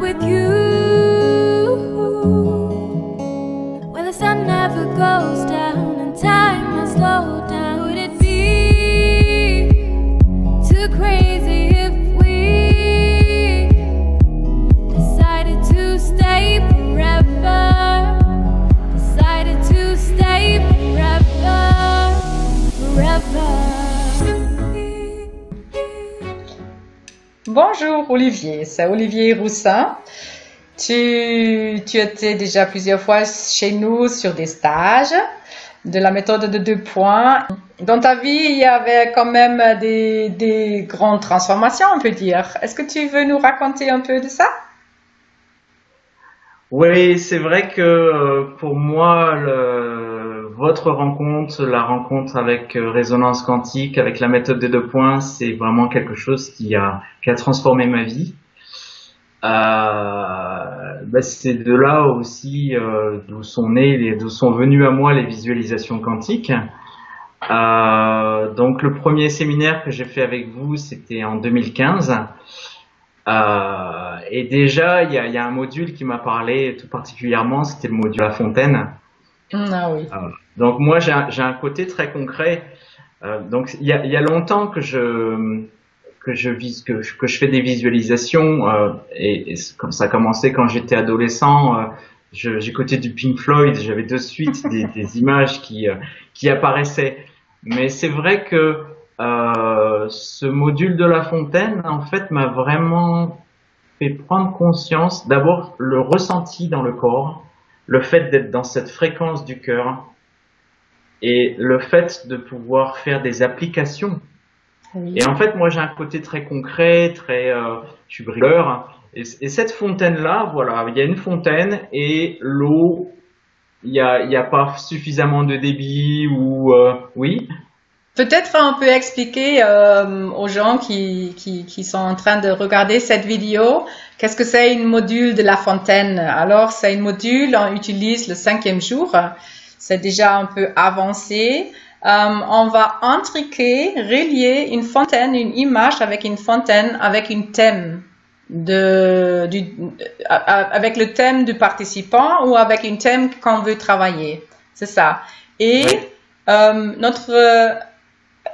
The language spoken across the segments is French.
with you, where the sun never goes down and time has slowed down. Would it be too crazy if we decided to stay forever? Decided to stay forever, forever. Bonjour Olivier, c'est Olivier Roussin. Tu étais déjà plusieurs fois chez nous sur des stages de la méthode de 2 points. Dans ta vie, il y avait quand même des grandes transformations, on peut dire. Est-ce que tu veux nous raconter un peu de ça? Oui, c'est vrai que pour moi, votre rencontre, la rencontre avec Résonance Quantique, avec la méthode des 2 points, c'est vraiment quelque chose qui a transformé ma vie. C'est de là aussi d'où sont nées, d'où sont venues à moi les visualisations quantiques. Donc le premier séminaire que j'ai fait avec vous, c'était en 2015. Et déjà, il y a un module qui m'a parlé tout particulièrement, c'était le module La Fontaine. Ah oui. Donc moi, j'ai un côté très concret. Donc il y a longtemps que je fais des visualisations et comme ça a commencé quand j'étais adolescent. J'écoutais du Pink Floyd, j'avais de suite des images qui apparaissaient. Mais c'est vrai que ce module de La Fontaine, en fait, m'a vraiment fait prendre conscience, d'abord le ressenti dans le corps, le fait d'être dans cette fréquence du cœur et le fait de pouvoir faire des applications. Oui. Et en fait, moi, j'ai un côté très concret, je suis brûleur. Et cette fontaine-là, voilà, il y a une fontaine et l'eau, il y a pas suffisamment de débit ou oui. Peut-être on peut expliquer aux gens qui sont en train de regarder cette vidéo, qu'est-ce que c'est une module de La Fontaine. Alors, c'est une module, on utilise le 5e jour, c'est déjà un peu avancé. On va intriquer, relier une fontaine, une image avec une fontaine, avec un thème avec le thème du participant ou avec un thème qu'on veut travailler. C'est ça. Et notre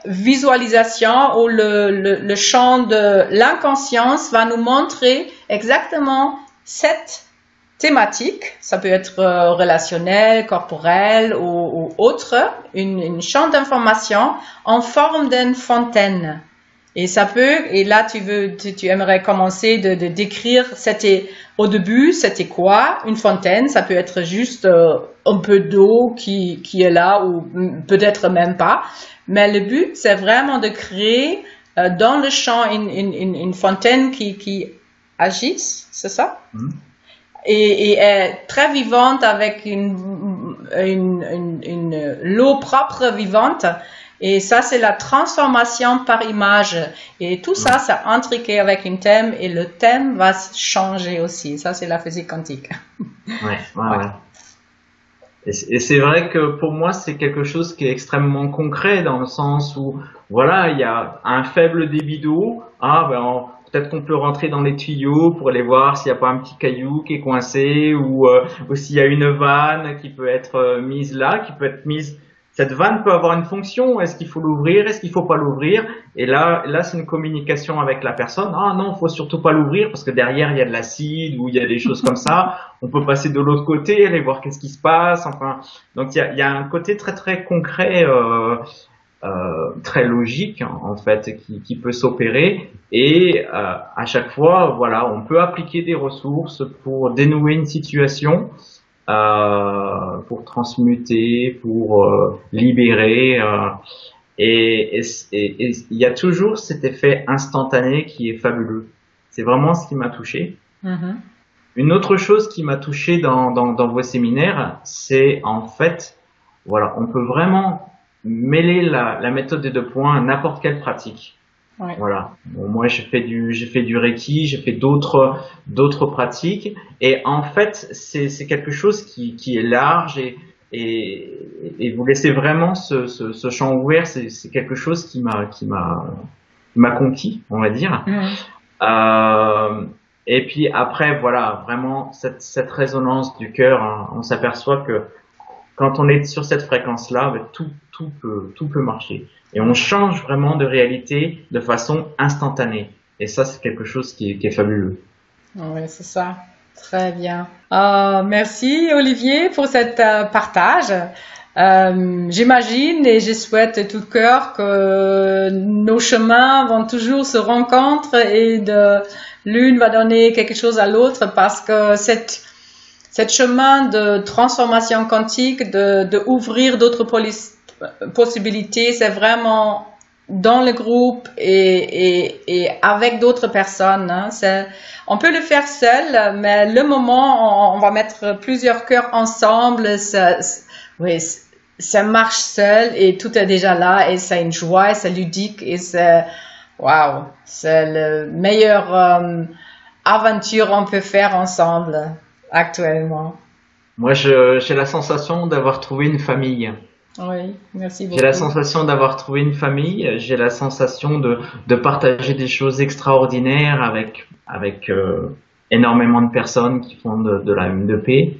visualisation ou le champ de l'inconscience va nous montrer exactement cette thématique. Ça peut être relationnel, corporel ou autre, une champ d'information en forme d'une fontaine. Et ça peut, et là tu aimerais commencer de décrire, au début, c'était quoi une fontaine? Ça peut être juste un peu d'eau qui est là ou peut-être même pas. Mais le but, c'est vraiment de créer dans le champ une fontaine qui agisse, c'est ça? Et est très vivante avec l'eau propre vivante. Et ça, c'est la transformation par image. Et tout ça, c'est intriqué avec un thème et le thème va changer aussi. Ça, c'est la physique quantique. Ouais. Et c'est vrai que pour moi, c'est quelque chose qui est extrêmement concret dans le sens où, voilà, il y a un faible débit d'eau. Peut-être qu'on peut rentrer dans les tuyaux pour aller voir s'il n'y a pas un petit caillou qui est coincé ou s'il y a une vanne qui peut être mise là, qui peut être mise. Cette vanne peut avoir une fonction. Est-ce qu'il faut l'ouvrir? Est-ce qu'il faut pas l'ouvrir? Et là, c'est une communication avec la personne. Ah non, faut surtout pas l'ouvrir parce que derrière il y a de l'acide ou il y a des choses comme ça. On peut passer de l'autre côté, aller voir qu'est-ce qui se passe. Enfin, donc il y a un côté très très concret, très logique en fait, qui peut s'opérer. Et à chaque fois, voilà, on peut appliquer des ressources pour dénouer une situation. Pour transmuter, pour libérer, et il y a toujours cet effet instantané qui est fabuleux. C'est vraiment ce qui m'a touché. Une autre chose qui m'a touché dans vos séminaires, c'est en fait, voilà, on peut vraiment mêler la méthode des 2 points à n'importe quelle pratique. Ouais. Voilà. Bon, moi, j'ai fait du Reiki, j'ai fait d'autres pratiques, et en fait, c'est quelque chose qui est large et vous laissez vraiment ce champ ouvert. C'est quelque chose qui m'a conquis, on va dire. Et puis après, voilà, vraiment cette résonance du cœur, hein, on s'aperçoit que quand on est sur cette fréquence-là, ben, tout peut marcher. Et on change vraiment de réalité de façon instantanée. Et ça, c'est quelque chose qui est fabuleux. Oui, c'est ça. Très bien. Merci Olivier pour cet partage. J'imagine et je souhaite de tout cœur que nos chemins vont toujours se rencontrer et l'une va donner quelque chose à l'autre parce que cette chemin de transformation quantique, de ouvrir d'autres possibilités, c'est vraiment dans le groupe et avec d'autres personnes. Hein. On peut le faire seul, mais le moment on va mettre plusieurs cœurs ensemble, oui, ça marche seul et tout est déjà là et c'est une joie, c'est ludique et c'est waouh, c'est le meilleur aventure on peut faire ensemble actuellement. Moi, j'ai la sensation d'avoir trouvé une famille. Oui, merci beaucoup. J'ai la sensation d'avoir trouvé une famille. J'ai la sensation de partager des choses extraordinaires avec énormément de personnes qui font de la M2P.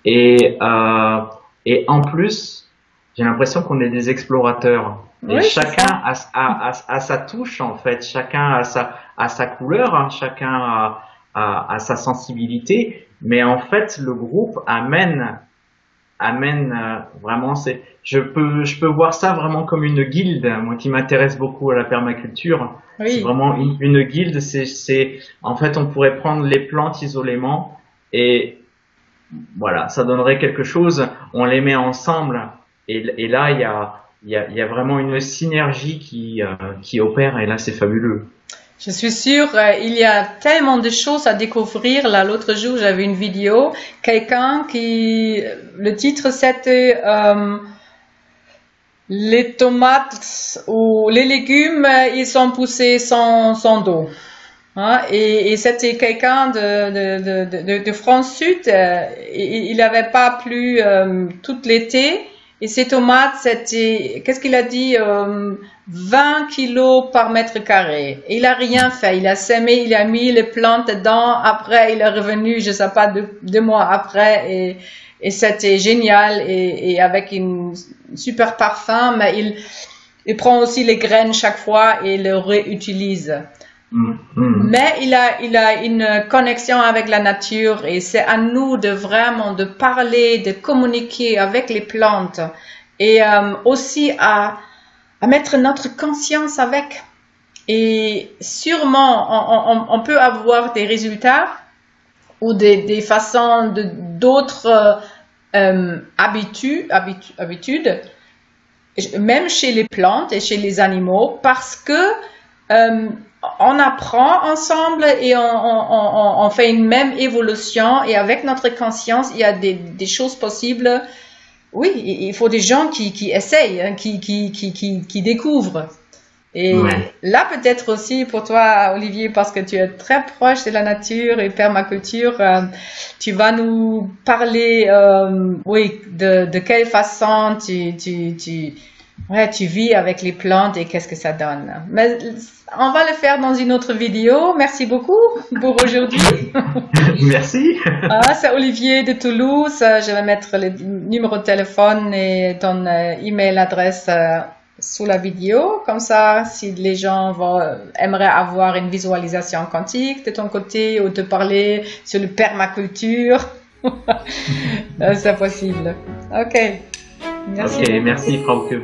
Et en plus, j'ai l'impression qu'on est des explorateurs. Et oui, chacun a sa touche, en fait. Chacun a sa couleur, hein. Chacun a sa sensibilité. Mais en fait, le groupe amène vraiment, je peux voir ça vraiment comme une guilde. Moi qui m'intéresse beaucoup à la permaculture, oui. C'est vraiment une guilde. En fait, on pourrait prendre les plantes isolément et voilà, ça donnerait quelque chose. On les met ensemble et là il y a vraiment une synergie qui opère et là c'est fabuleux. Je suis sûre, il y a tellement de choses à découvrir. Là, l'autre jour, j'avais une vidéo, le titre c'était les tomates ou les légumes, ils sont poussés sans dos. Hein? Et c'était quelqu'un de France Sud. Il n'avait pas plu tout l'été. Et ces tomates, c'était, qu'est-ce qu'il a dit, 20 kilos par mètre carré. Et il a rien fait. Il a semé, il a mis les plantes dedans. Après, il est revenu, je sais pas, deux mois après. Et c'était génial. Et avec une super parfum. Mais il prend aussi les graines chaque fois et les réutilise. Mais il a une connexion avec la nature et c'est à nous de vraiment de parler, de communiquer avec les plantes et aussi à mettre notre conscience avec. Et sûrement on peut avoir des résultats ou des façons d'autres habitudes, même chez les plantes et chez les animaux, parce que on apprend ensemble et on fait une même évolution et avec notre conscience, il y a des choses possibles. Oui, il faut des gens qui essayent, hein, qui découvrent. Et ouais. Là, peut-être aussi pour toi, Olivier, parce que tu es très proche de la nature et permaculture, tu vas nous parler, oui, de quelle façon tu vis avec les plantes et qu'est-ce que ça donne. Mais on va le faire dans une autre vidéo. Merci beaucoup pour aujourd'hui. Merci. C'est Olivier de Toulouse. Je vais mettre le numéro de téléphone et ton email adresse sous la vidéo. Comme ça, si les gens aimeraient avoir une visualisation quantique de ton côté ou te parler sur le permaculture, c'est possible. Ok. Merci. Ok, merci Frauke.